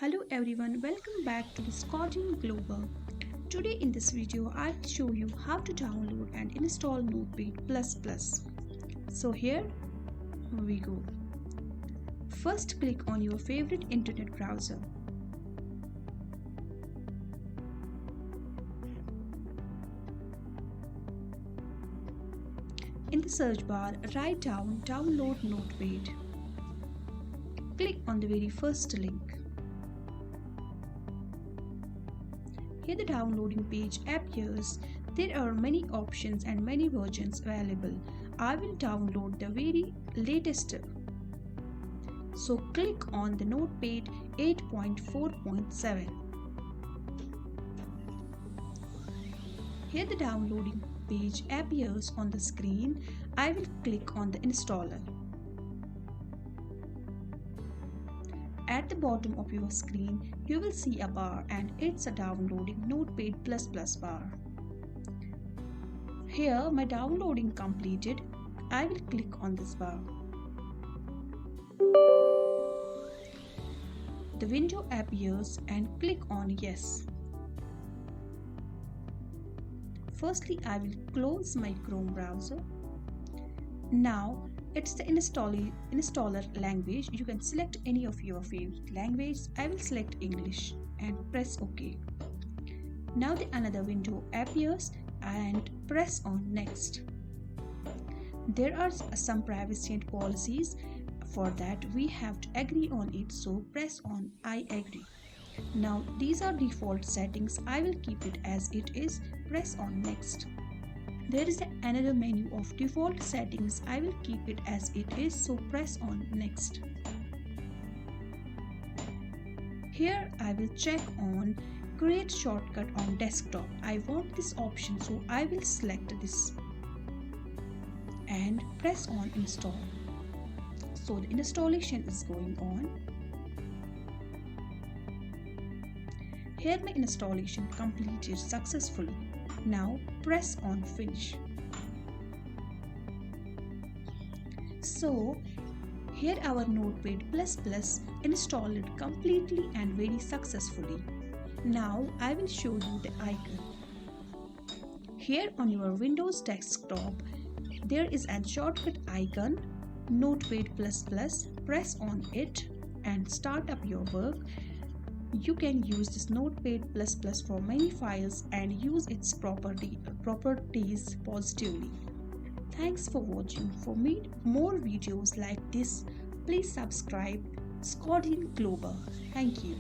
Hello everyone, welcome back to the Scodeen Global. Today in this video, I will show you how to download and install NOTEPAD++. So here we go. First click on your favorite internet browser. In the search bar, write down Download Notepad. Click on the very first link. Here the downloading page appears. There are many options and many versions available. I will download the very latest. So click on the Notepad 8.4.7. Here the downloading page appears on the screen. I will click on the installer. At the bottom of your screen, you will see a bar and it's a downloading Notepad++ bar. Here, my downloading completed. I will click on this bar. The window appears and click on Yes. Firstly, I will close my Chrome browser. Now, it's the installer language. You can select any of your favorite language. I will select English and press OK. Now another window appears and press on Next. There are some privacy and policies. For that we have to agree on it, so press on I agree. Now these are default settings. I will keep it as it is. Press on Next. There is another menu of default settings. I will keep it as it is, so press on Next. Here I will check on Create Shortcut on Desktop. I want this option, so I will select this and press on Install. So the installation is going on. Here my installation completed successfully. Now press on Finish. So here our Notepad++ installed completely and very successfully. Now I will show you the icon. Here on your Windows desktop, there is a shortcut icon, Notepad++. Press on it and start up your work. You can use this Notepad++ for many files and use its properties positively. Thanks for watching. For more videos like this, please subscribe Scodeen Global. Thank you.